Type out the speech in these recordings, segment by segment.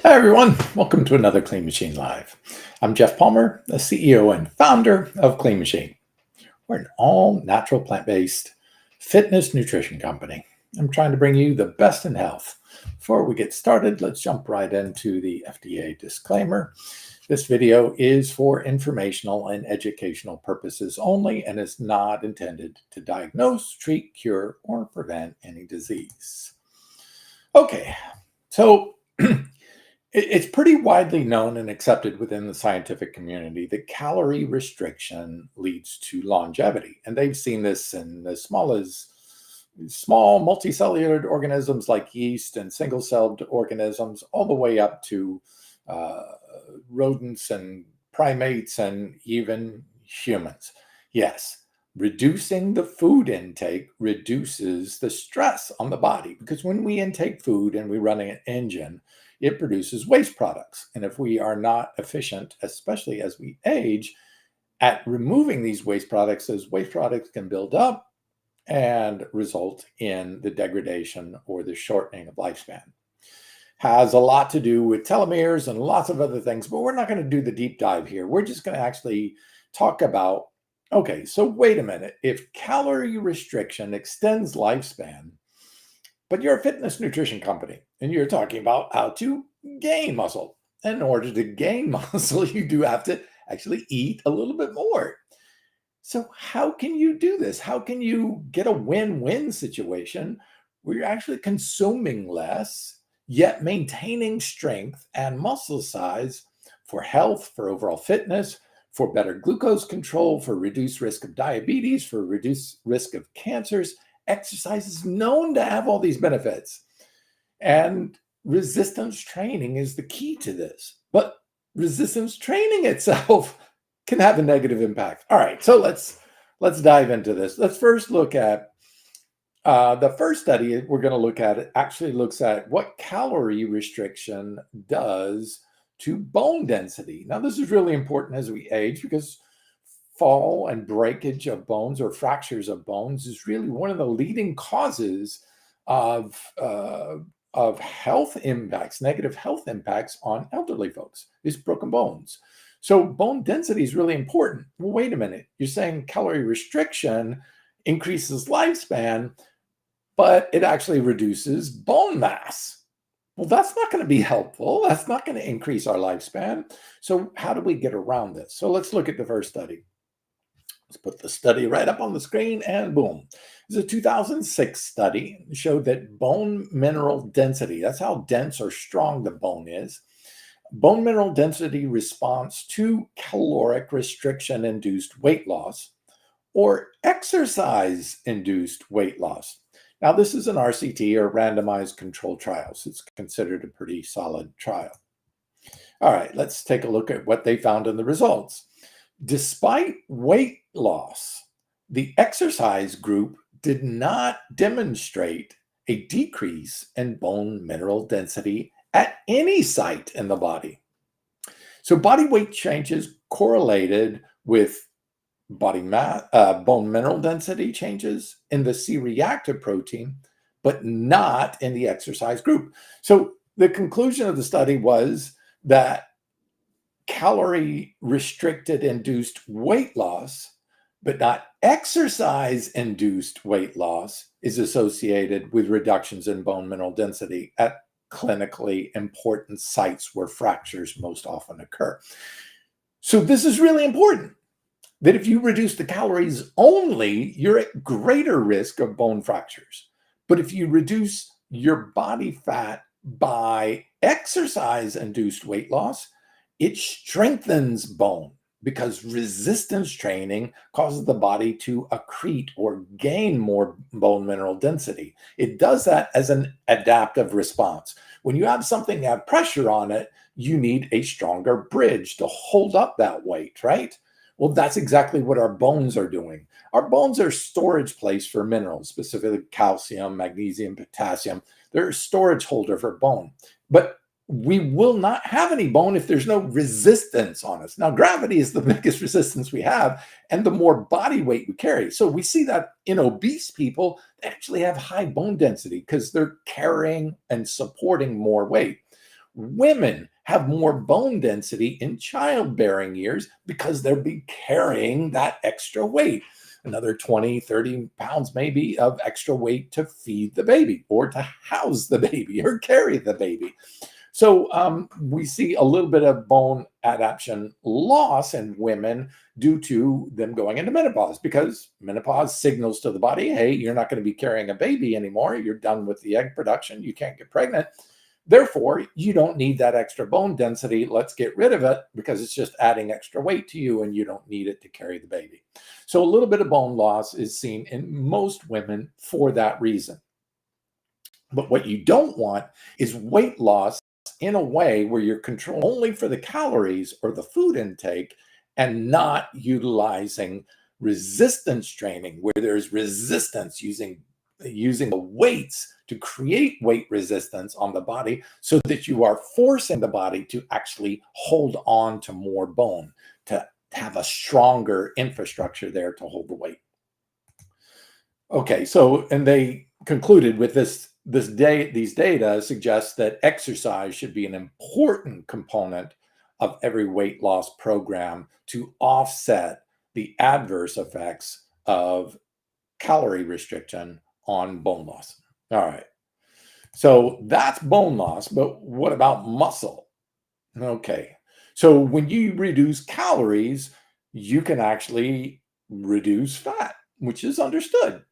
Hi, everyone. Welcome to another Clean Machine Live. I'm Geoff Palmer, the CEO and founder of Clean Machine. We're an all-natural plant-based fitness nutrition company. I'm trying to bring you the best in health. Before we get started, let's jump right into the FDA disclaimer. This video is for informational and educational purposes only and is not intended to diagnose, treat, cure, or prevent any disease. Okay, so it's pretty widely known and accepted within the scientific community that calorie restriction leads to longevity. And they've seen this in as small multicellular organisms like yeast and single-celled organisms, all the way up to uh, rodents and primates and even humans. Yes, reducing the food intake reduces the stress on the body, because when we intake food and we run an engine, it produces waste products. And if we are not efficient, especially as we age, at removing these waste products, those waste products can build up and result in the degradation or the shortening of lifespan. Has a lot to do with telomeres and lots of other things, but we're not going to do the deep dive here. We're just going to actually talk about, okay, so wait a minute. If calorie restriction extends lifespan, but you're a fitness nutrition company and you're talking about how to gain muscle. In order to gain muscle, you do have to actually eat a little bit more. So how can you do this? How can you get a win-win situation where you're actually consuming less, yet maintaining strength and muscle size for health, for overall fitness, for better glucose control, for reduced risk of diabetes, for reduced risk of cancers? Exercise is known to have all these benefits. And resistance training is the key to this. But resistance training itself can have a negative impact. All right, so let's dive into this. Let's first look at the first study we're going to look at. It actually looks at what calorie restriction does to bone density. Now, this is really important as we age, because fall and breakage of bones or fractures of bones is really one of the leading causes of health impacts, negative health impacts on elderly folks, is broken bones. So bone density is really important. Well, wait a minute. You're saying calorie restriction increases lifespan, but it actually reduces bone mass. Well, that's not going to be helpful. That's not going to increase our lifespan. So how do we get around this? So let's look at the first study. Let's put the study right up on the screen, and boom. It's a 2006 study. It showed that bone mineral density, that's how dense or strong the bone is, bone mineral density response to caloric restriction-induced weight loss or exercise-induced weight loss. Now, this is an RCT, or randomized controlled trial, so it's considered a pretty solid trial. All right, let's take a look at what they found in the results. Despite weight loss, the exercise group did not demonstrate a decrease in bone mineral density at any site in the body. So body weight changes correlated with bone mineral density changes in the C-reactive protein, but not in the exercise group. So the conclusion of the study was that calorie restricted induced weight loss, but not exercise induced weight loss, is associated with reductions in bone mineral density at clinically important sites where fractures most often occur. So this is really important, that if you reduce the calories only, you're at greater risk of bone fractures. But if you reduce your body fat by exercise induced weight loss, it strengthens bone, because resistance training causes the body to accrete or gain more bone mineral density. It does that as an adaptive response. When you have something that have pressure on it, you need a stronger bridge to hold up that weight, right? Well, that's exactly what our bones are doing. Our bones are storage place for minerals, specifically calcium, magnesium, potassium. They're a storage holder for bone. But we will not have any bone if there's no resistance on us. Now, gravity is the biggest resistance we have, and the more body weight we carry. So we see that in obese people, they actually have high bone density because they're carrying and supporting more weight. Women have more bone density in childbearing years because they'll be carrying that extra weight, another 20, 30 pounds maybe of extra weight to feed the baby or to house the baby or carry the baby. So we see a little bit of bone adaptation loss in women due to them going into menopause, because menopause signals to the body, hey, you're not going to be carrying a baby anymore. You're done with the egg production. You can't get pregnant. Therefore, you don't need that extra bone density. Let's get rid of it because it's just adding extra weight to you and you don't need it to carry the baby. So a little bit of bone loss is seen in most women for that reason. But what you don't want is weight loss in a way where you're controlling only for the calories or the food intake and not utilizing resistance training, where there's resistance using the weights to create weight resistance on the body so that you are forcing the body to actually hold on to more bone, to have a stronger infrastructure there to hold the weight. Okay, so, and they concluded with these data suggests that exercise should be an important component of every weight loss program to offset the adverse effects of calorie restriction on bone loss. All right, so that's bone loss, but what about muscle? Okay, so when you reduce calories, you can actually reduce fat, which is understood.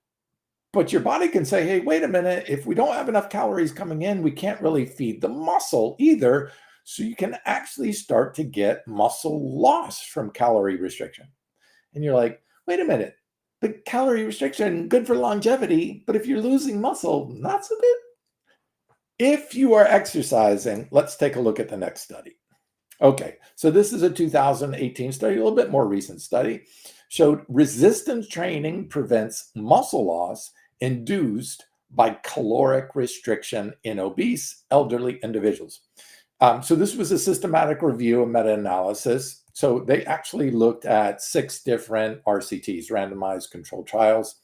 But your body can say, hey, wait a minute, if we don't have enough calories coming in, we can't really feed the muscle either. So you can actually start to get muscle loss from calorie restriction. And you're like, wait a minute, but calorie restriction, good for longevity, but if you're losing muscle, not so good. If you are exercising, let's take a look at the next study. Okay, so this is a 2018 study, a little bit more recent study, showed resistance training prevents muscle loss induced by caloric restriction in obese elderly individuals. So this was a systematic review and meta-analysis. So they actually looked at 6 different RCTs, randomized controlled trials,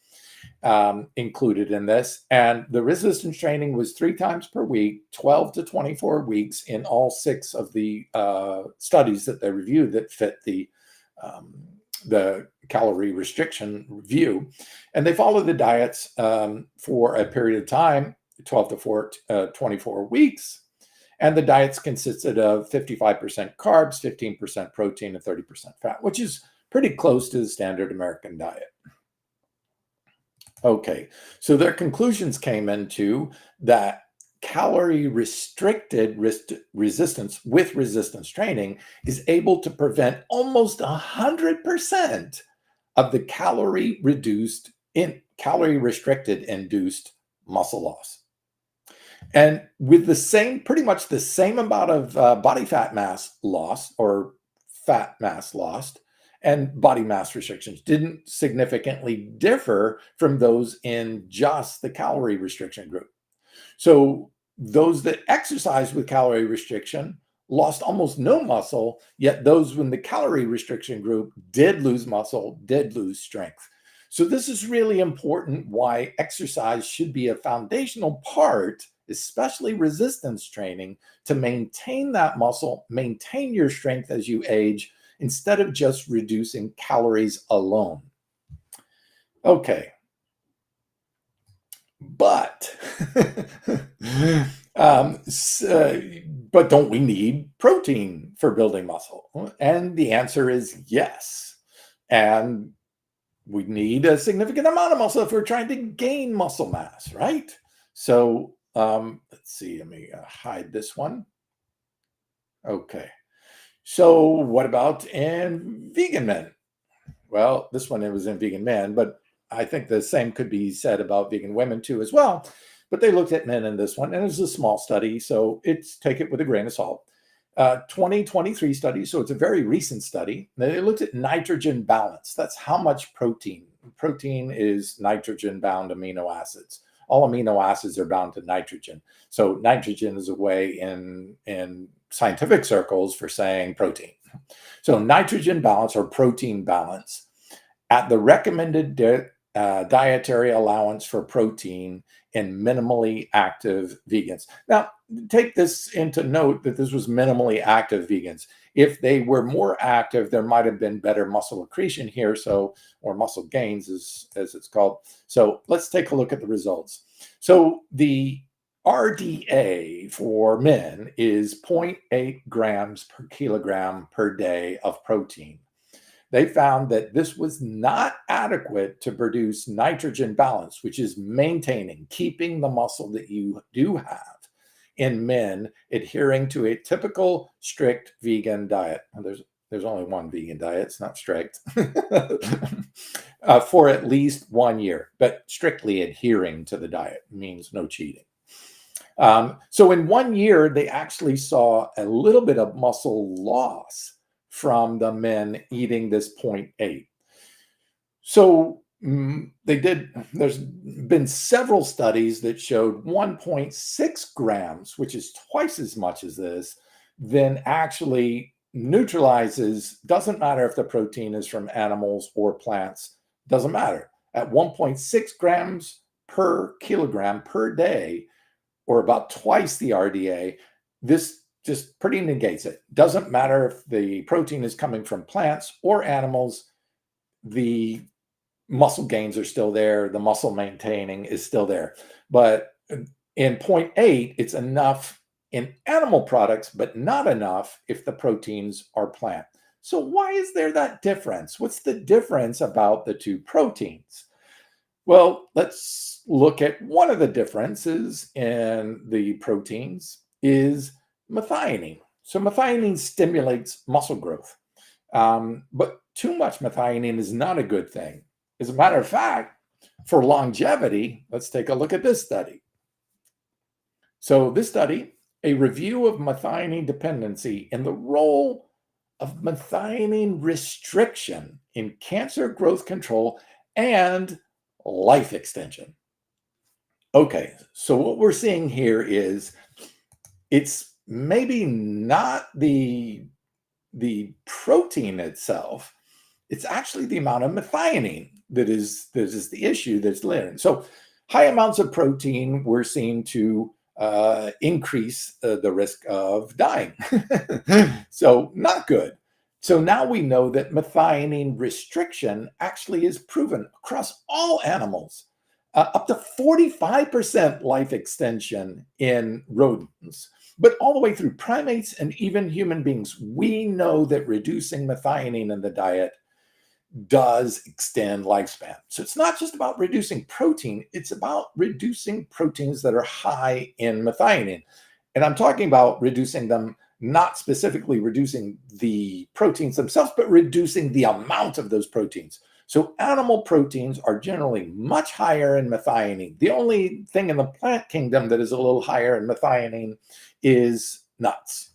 included in this. And the resistance training was 3 times per week, 12 to 24 weeks in all 6 of the studies that they reviewed that fit the calorie restriction review. And they followed the diets for a period of time, 12 to 24 weeks. And the diets consisted of 55% carbs, 15% protein, and 30% fat, which is pretty close to the standard American diet. Okay, so their conclusions came into that calorie restricted resistance with resistance training is able to prevent almost 100% of the calorie restricted induced muscle loss. And with pretty much the same amount of body fat mass lost or fat mass lost, and body mass restrictions didn't significantly differ from those in just the calorie restriction group. So those that exercised with calorie restriction lost almost no muscle, yet those in the calorie restriction group did lose muscle, did lose strength. So this is really important, why exercise should be a foundational part, especially resistance training, to maintain that muscle, maintain your strength as you age, instead of just reducing calories alone. Okay. But, but don't we need protein for building muscle? And the answer is yes. And we need a significant amount of muscle if we're trying to gain muscle mass, right? So let's see, let me hide this one. Okay. So what about in vegan men? Well, this one, it was in vegan men, but I think the same could be said about vegan women too as well. But they looked at men in this one, and it was a small study, so take it with a grain of salt. 2023 study, so it's a very recent study. They looked at nitrogen balance. That's how much protein. Protein is nitrogen-bound amino acids. All amino acids are bound to nitrogen. So nitrogen is a way in scientific circles for saying protein. So nitrogen balance or protein balance at the recommended dietary allowance for protein in minimally active vegans. Now, take this into note that this was minimally active vegans. If they were more active, there might have been better muscle accretion here, or muscle gains as it's called. So let's take a look at the results. So the RDA for men is 0.8 grams per kilogram per day of protein. They found that this was not adequate to produce nitrogen balance, which is maintaining, keeping the muscle that you do have in men adhering to a typical strict vegan diet. And there's only one vegan diet, it's not strict, for at least 1 year, but strictly adhering to the diet means no cheating. So in 1 year, they actually saw a little bit of muscle loss from the men eating this 0.8. So there's been several studies that showed 1.6 grams, which is twice as much as this, then actually neutralizes, doesn't matter if the protein is from animals or plants, doesn't matter. At 1.6 grams per kilogram per day, or about twice the RDA, this just pretty negates it. Doesn't matter if the protein is coming from plants or animals, the muscle gains are still there, the muscle maintaining is still there. But in 0.8, it's enough in animal products, but not enough if the proteins are plant. So why is there that difference? What's the difference about the two proteins? Well, let's look at one of the differences in the proteins is methionine. So methionine stimulates muscle growth, but too much methionine is not a good thing. As a matter of fact, for longevity, let's take a look at this study. So this study, a review of methionine dependency and the role of methionine restriction in cancer growth control and life extension. Okay, so what we're seeing here is it's maybe not the protein itself, it's actually the amount of methionine that is the issue that's there. So high amounts of protein we're seen to increase the risk of dying. So not good. So now we know that methionine restriction actually is proven across all animals. Up to 45% life extension in rodents, but all the way through primates and even human beings. We know that reducing methionine in the diet does extend lifespan. So it's not just about reducing protein, it's about reducing proteins that are high in methionine. And I'm talking about reducing them, not specifically reducing the proteins themselves, but reducing the amount of those proteins. So animal proteins are generally much higher in methionine. The only thing in the plant kingdom that is a little higher in methionine is nuts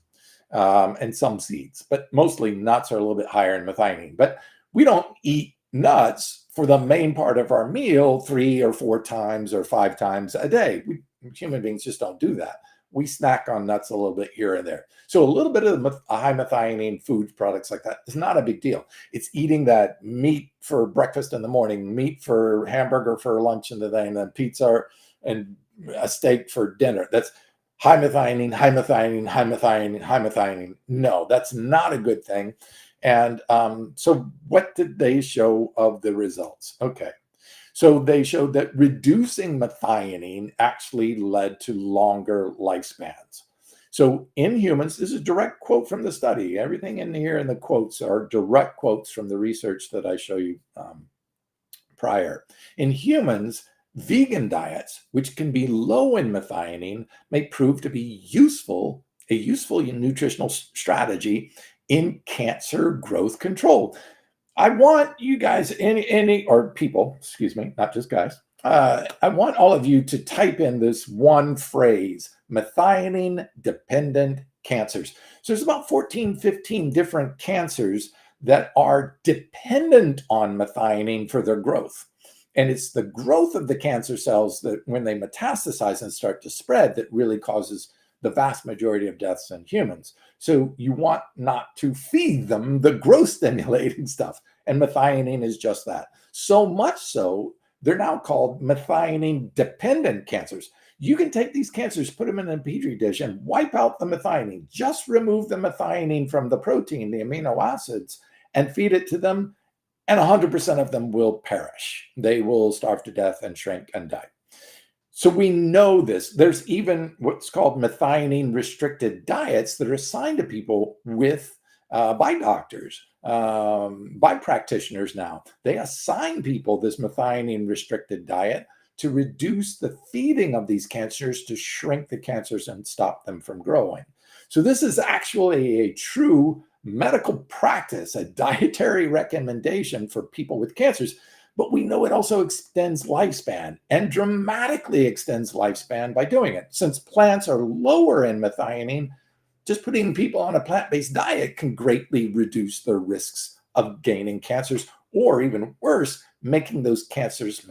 and some seeds, but mostly nuts are a little bit higher in methionine. But we don't eat nuts for the main part of our meal 3 or 4 times or 5 times a day. Human beings just don't do that. We snack on nuts a little bit here and there. So a little bit of high methionine food products like that is not a big deal. It's eating that meat for breakfast in the morning, meat for hamburger for lunch in the day, and then pizza and a steak for dinner. That's high methionine, high methionine, high methionine, high methionine. No, that's not a good thing. And so what did they show of the results? Okay. So they showed that reducing methionine actually led to longer lifespans. So in humans, this is a direct quote from the study. Everything in here in the quotes are direct quotes from the research that I show you prior. In humans, vegan diets, which can be low in methionine, may prove to be a useful nutritional strategy in cancer growth control. I want you guys, or people, excuse me, not just guys. I want all of you to type in this one phrase, methionine-dependent cancers. So there's about 14, 15 different cancers that are dependent on methionine for their growth. And it's the growth of the cancer cells that when they metastasize and start to spread that really causes the vast majority of deaths in humans. So you want not to feed them the growth stimulating stuff. And methionine is just that. So much so, they're now called methionine dependent cancers. You can take these cancers, put them in a petri dish, and wipe out the methionine. Just remove the methionine from the protein, the amino acids, and feed it to them, and 100% of them will perish. They will starve to death and shrink and die. So we know this. There's even what's called methionine restricted diets that are assigned to people by doctors, by practitioners now. They assign people this methionine restricted diet to reduce the feeding of these cancers, to shrink the cancers and stop them from growing. So this is actually a true medical practice, a dietary recommendation for people with cancers. But we know it also extends lifespan and dramatically extends lifespan by doing it. Since plants are lower in methionine, just putting people on a plant-based diet can greatly reduce their risks of gaining cancers, or even worse, making those cancers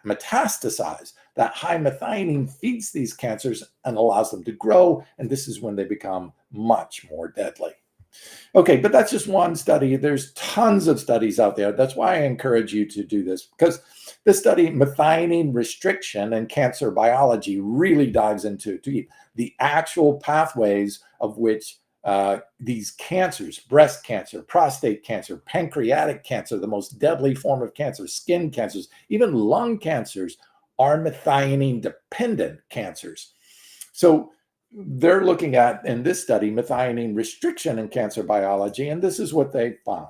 metastasize. That high methionine feeds these cancers and allows them to grow, and this is when they become much more deadly. Okay, but that's just one study. There's tons of studies out there. That's why I encourage you to do this, because this study, methionine restriction and cancer biology, really dives into the actual pathways of which these cancers, breast cancer, prostate cancer, pancreatic cancer, the most deadly form of cancer, skin cancers, even lung cancers, are methionine dependent cancers. So they're looking at, in this study, methionine restriction in cancer biology, and this is what they found.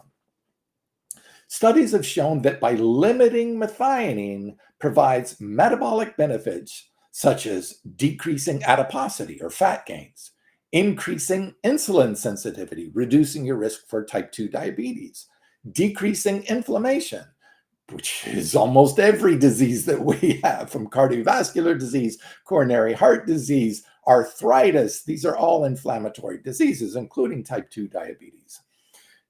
Studies have shown that by limiting methionine provides metabolic benefits such as decreasing adiposity or fat gains, increasing insulin sensitivity, reducing your risk for type 2 diabetes, decreasing inflammation, which is almost every disease that we have, from cardiovascular disease, coronary heart disease, arthritis. These are all inflammatory diseases, including type 2 diabetes.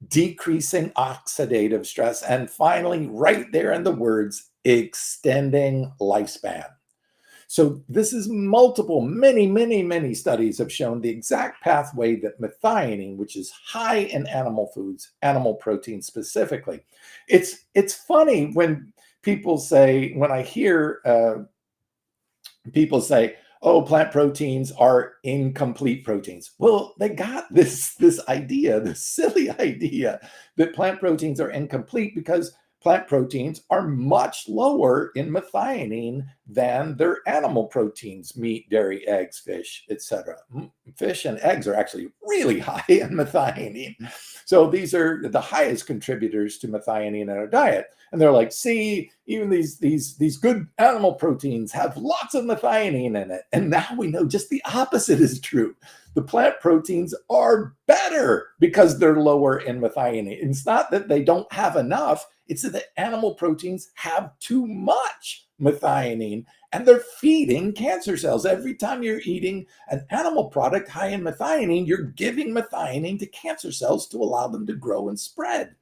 Decreasing oxidative stress, and finally, right there in the words, extending lifespan. So this is many studies have shown the exact pathway that methionine, which is high in animal foods, animal protein specifically. It's funny when people say, when I hear people say, oh, plant proteins are incomplete proteins. Well, they got this idea, this silly idea that plant proteins are incomplete because plant proteins are much lower in methionine than their animal proteins, meat, dairy, eggs, fish, etc. Fish and eggs are actually really high in methionine. So these are the highest contributors to methionine in our diet. And they're like, see, even these good animal proteins have lots of methionine in it. And now we know just the opposite is true. The plant proteins are better because they're lower in methionine. It's not that they don't have enough. It's that the animal proteins have too much methionine, and they're feeding cancer cells. Every time you're eating an animal product high in methionine, you're giving methionine to cancer cells to allow them to grow and spread.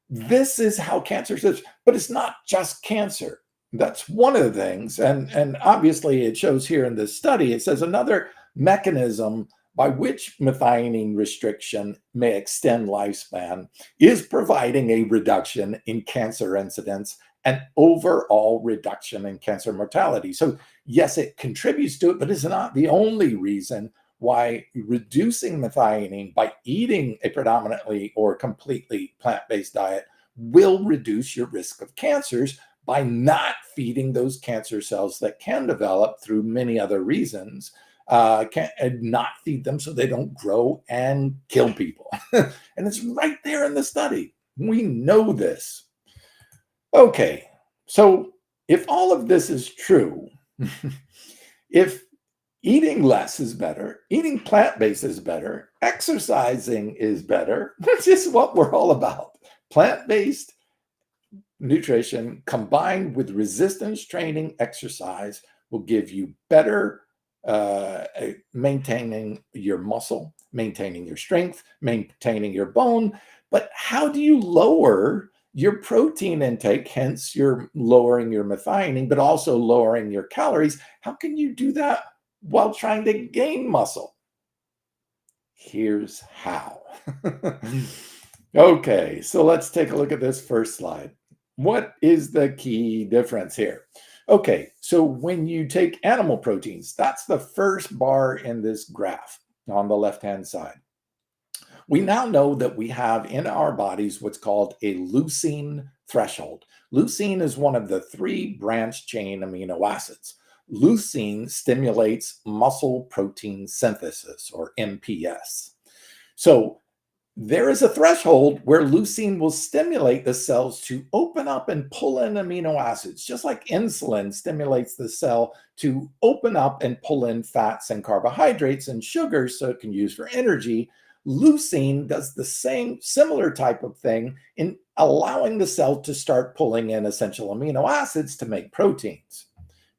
This is how cancer is, but it's not just cancer. That's one of the things. And obviously it shows here in this study, it says another mechanism by which methionine restriction may extend lifespan is providing a reduction in cancer incidence and overall reduction in cancer mortality. So yes, it contributes to it, but it's not the only reason why reducing methionine by eating a predominantly or completely plant-based diet will reduce your risk of cancers by not feeding those cancer cells that can develop through many other reasons. And not feed them so they don't grow and kill people. And it's right there in the study. We know this. Okay, so if all of this is true, if eating less is better, eating plant-based is better, exercising is better, that's just what we're all about. Plant-based nutrition combined with resistance training exercise will give you better maintaining your muscle, maintaining your strength, maintaining your bone. But how do you lower your protein intake? Hence, you're lowering your methionine, but also lowering your calories. How can you do that while trying to gain muscle? Here's how. Okay, so let's take a look at this first slide. What is the key difference here? Okay, so when you take animal proteins, that's the first bar in this graph on the left-hand side. We now know that we have in our bodies what's called a leucine threshold. Leucine is one of the 3 branched chain amino acids. Leucine stimulates muscle protein synthesis, or MPS. So there is a threshold where leucine will stimulate the cells to open up and pull in amino acids, just like insulin stimulates the cell to open up and pull in fats and carbohydrates and sugars so it can use for energy. Leucine does the same similar type of thing in allowing the cell to start pulling in essential amino acids to make proteins.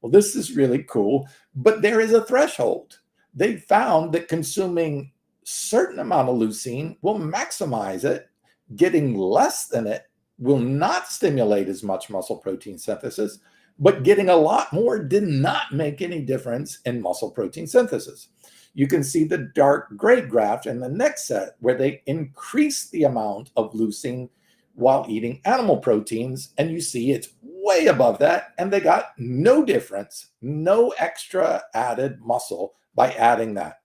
Well, this is really cool, but there is a threshold. They found that consuming certain amount of leucine will maximize it. Getting less than it will not stimulate as much muscle protein synthesis, but getting a lot more did not make any difference in muscle protein synthesis. You can see the dark gray graph in the next set where they increase the amount of leucine while eating animal proteins, and you see it's way above that, and they got no difference, no extra added muscle by adding that.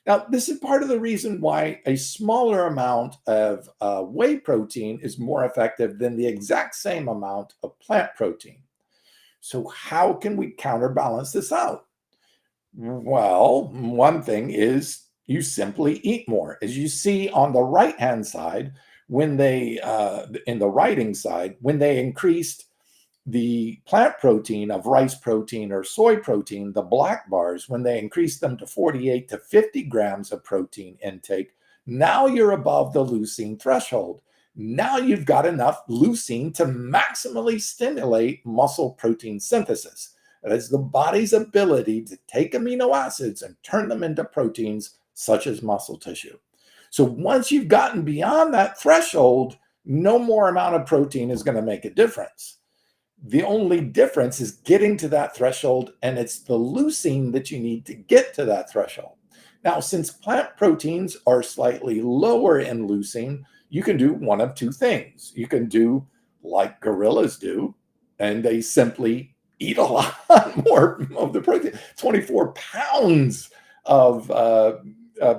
Now, this is part of the reason why a smaller amount of whey protein is more effective than the exact same amount of plant protein. So how can we counterbalance this out? Well, one thing is you simply eat more. As you see on the right-hand side, when they, in the writing side, when they increased the plant protein of rice protein or soy protein, the black bars, when they increased them to 48 to 50 grams of protein intake, now you're above the leucine threshold. Now you've got enough leucine to maximally stimulate muscle protein synthesis. That is the body's ability to take amino acids and turn them into proteins such as muscle tissue. So once you've gotten beyond that threshold, no more amount of protein is going to make a difference. The only difference is getting to that threshold, and it's the leucine that you need to get to that threshold. Now, since plant proteins are slightly lower in leucine, you can do one of 2 things. You can do like gorillas do, and they simply eat a lot more of the protein, 24 pounds of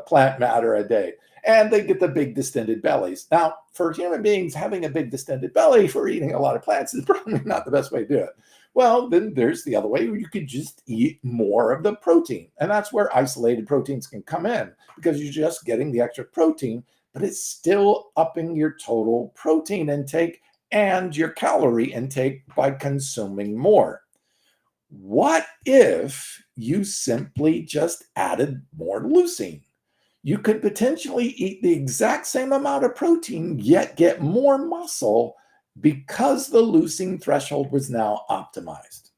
plant matter a day. And they get the big distended bellies. Now, for human beings, having a big distended belly for eating a lot of plants is probably not the best way to do it. Well, then there's the other way where you could just eat more of the protein. And that's where isolated proteins can come in, because you're just getting the extra protein, but it's still upping your total protein intake and your calorie intake by consuming more. What if you simply just added more leucine? You could potentially eat the exact same amount of protein, yet get more muscle because the leucine threshold was now optimized.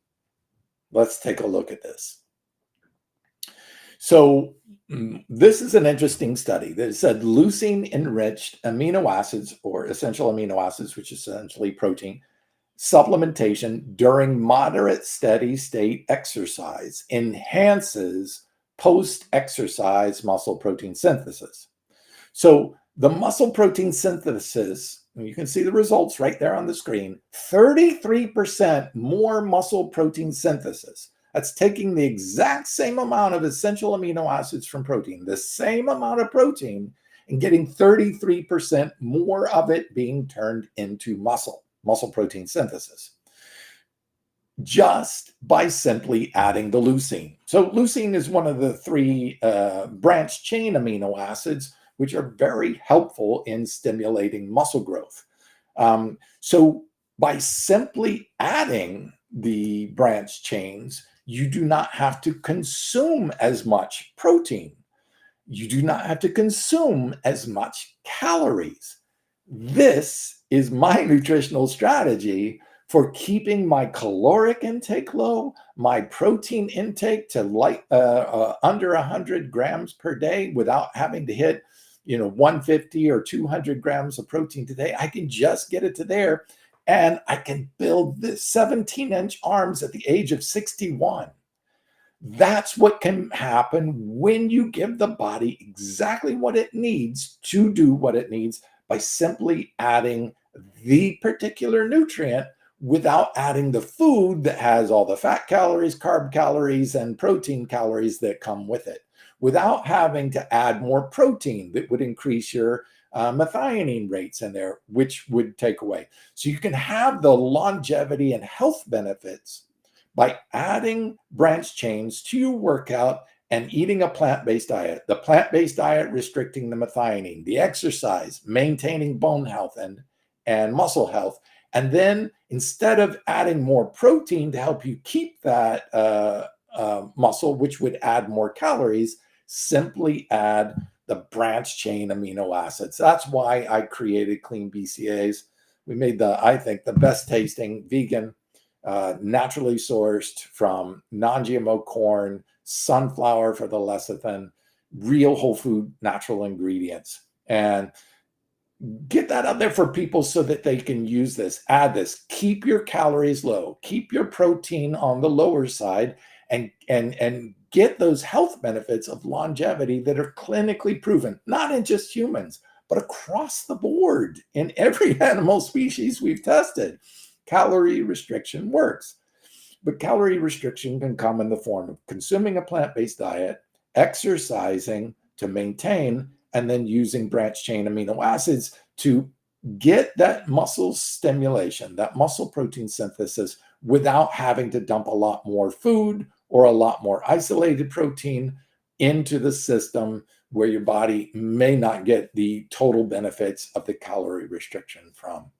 Let's take a look at this. So this is an interesting study that said leucine-enriched amino acids, or essential amino acids, which is essentially protein, supplementation during moderate steady state exercise enhances post-exercise muscle protein synthesis. So the muscle protein synthesis, and you can see the results right there on the screen, 33% more muscle protein synthesis. That's taking the exact same amount of essential amino acids from protein, the same amount of protein, and getting 33% more of it being turned into muscle protein synthesis, just by simply adding the leucine. So leucine is one of the 3 branched chain amino acids, which are very helpful in stimulating muscle growth. So by simply adding the branched chains, you do not have to consume as much protein. You do not have to consume as much calories. This is my nutritional strategy for keeping my caloric intake low, my protein intake to under 100 grams per day without having to hit 150 or 200 grams of protein today. I can just get it to there, and I can build this 17-inch arms at the age of 61. That's what can happen when you give the body exactly what it needs to do what it needs by simply adding the particular nutrient without adding the food that has all the fat calories, carb calories, and protein calories that come with it, without having to add more protein that would increase your methionine rates in there, which would take away. So you can have the longevity and health benefits by adding branch chains to your workout and eating a plant-based diet. The plant-based diet restricting the methionine, the exercise, maintaining bone health and muscle health. And then instead of adding more protein to help you keep that muscle, which would add more calories, simply add the branch chain amino acids. That's why I created Clean BCAs. We made I think, the best tasting vegan, naturally sourced from non-GMO corn, sunflower for the lecithin, real whole food, natural ingredients. And get that out there for people so that they can use this, add this, keep your calories low, keep your protein on the lower side, and get those health benefits of longevity that are clinically proven, not in just humans, but across the board in every animal species we've tested. Calorie restriction works. But calorie restriction can come in the form of consuming a plant-based diet, exercising to maintain, and then using branch chain amino acids to get that muscle stimulation, that muscle protein synthesis, without having to dump a lot more food or a lot more isolated protein into the system where your body may not get the total benefits of the calorie restriction from.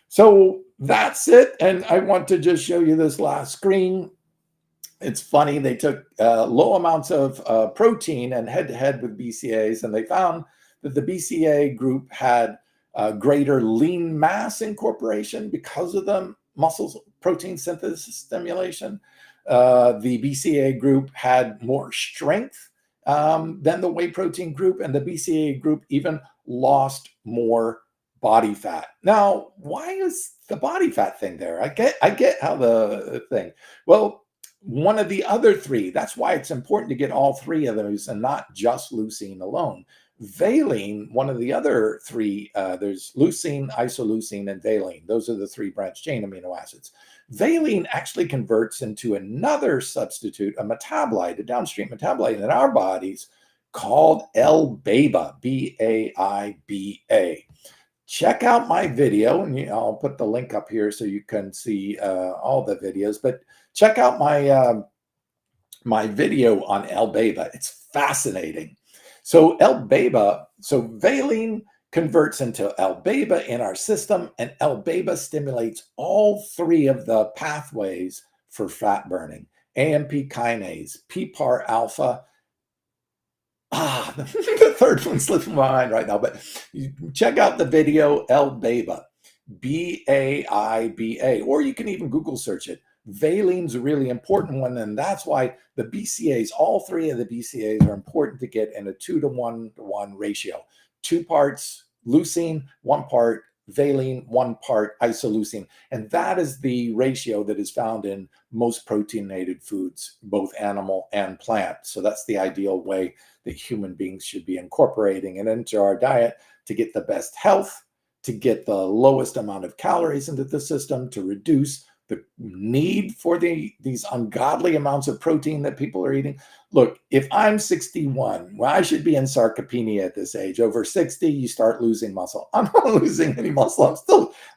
So that's it. And I want to just show you this last screen. It's funny, they took low amounts of protein and head-to-head with BCAs, and they found that the BCA group had greater lean mass incorporation because of the muscle protein synthesis stimulation. The BCA group had more strength than the whey protein group, and the BCA group even lost more body fat. Now, why is the body fat thing there? I get how the thing. Well, one of the other three, that's why it's important to get all three of those and not just leucine alone. Valine, one of the other three, there's leucine, isoleucine, and valine. Those are the three branch chain amino acids. Valine actually converts into another substitute, a metabolite, a downstream metabolite in our bodies called L-BAIBA, B-A-I-B-A. Check out my video, and I'll put the link up here so you can see all the videos, but check out my my video on L-BAIBA. It's fascinating. So L-BAIBA, so valine converts into L-BAIBA in our system, and L-BAIBA stimulates all three of the pathways for fat burning: AMP kinase, PPAR alpha. The third one slips my mind right now, but check out the video L-BAIBA, B-A-I-B-A, or you can even Google search it. Valine's a really important one, and that's why the BCAs, all three of the BCAs are important to get in a 2-to-1 ratio. 2 parts leucine, 1 part valine, 1 part isoleucine. And that is the ratio that is found in most proteinated foods, both animal and plant. So that's the ideal way that human beings should be incorporating it into our diet to get the best health, to get the lowest amount of calories into the system, to reduce the need for these ungodly amounts of protein that people are eating. Look, if I'm 61, well, I should be in sarcopenia at this age. Over 60, you start losing muscle. I'm not losing any muscle.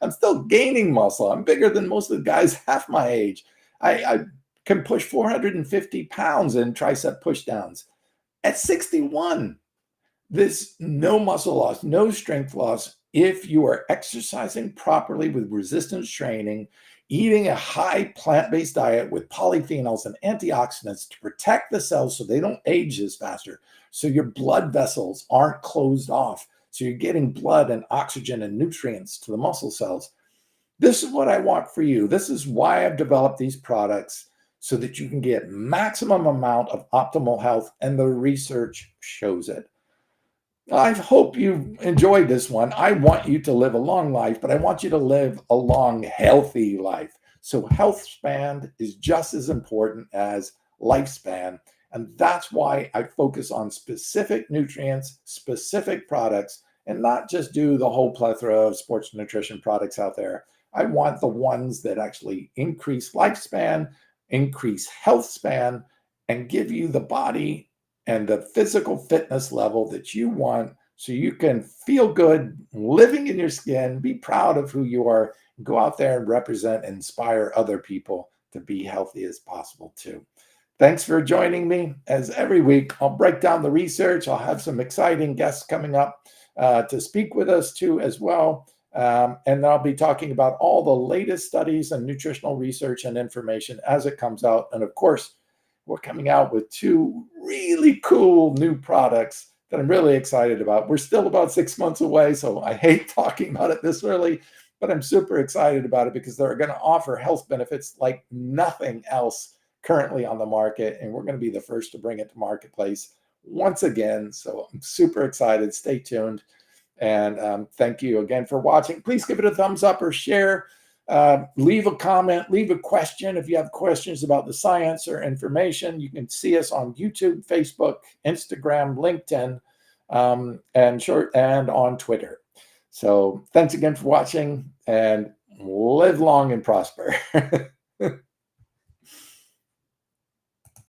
I'm still gaining muscle. I'm bigger than most of the guys half my age. I can push 450 pounds in tricep push downs. At 61, there's no muscle loss, no strength loss if you are exercising properly with resistance training, eating a high plant-based diet with polyphenols and antioxidants to protect the cells so they don't age as faster, so your blood vessels aren't closed off, so you're getting blood and oxygen and nutrients to the muscle cells. This is what I want for you. This is why I've developed these products, so that you can get maximum amount of optimal health, and the research shows it. I hope you enjoyed this one. I want you to live a long life, but I want you to live a long, healthy life. So health span is just as important as lifespan. And that's why I focus on specific nutrients, specific products, and not just do the whole plethora of sports nutrition products out there. I want the ones that actually increase lifespan, increase health span, and give you the body and the physical fitness level that you want so you can feel good living in your skin, be proud of who you are, go out there and represent and inspire other people to be healthy as possible too. Thanks for joining me. As every week, I'll break down the research. I'll have some exciting guests coming up to speak with us too as well. And I'll be talking about all the latest studies and nutritional research and information as it comes out. And of course, we're coming out with 2 really cool new products that I'm really excited about. We're still about 6 months away, so I hate talking about it this early, but I'm super excited about it because they're going to offer health benefits like nothing else currently on the market, and we're going to be the first to bring it to marketplace once again. So I'm super excited. Stay tuned. And thank you again for watching. Please give it a thumbs up or share. Leave a comment, leave a question. If you have questions about the science or information, you can see us on YouTube, Facebook, Instagram, LinkedIn, and on Twitter. So thanks again for watching, and live long and prosper.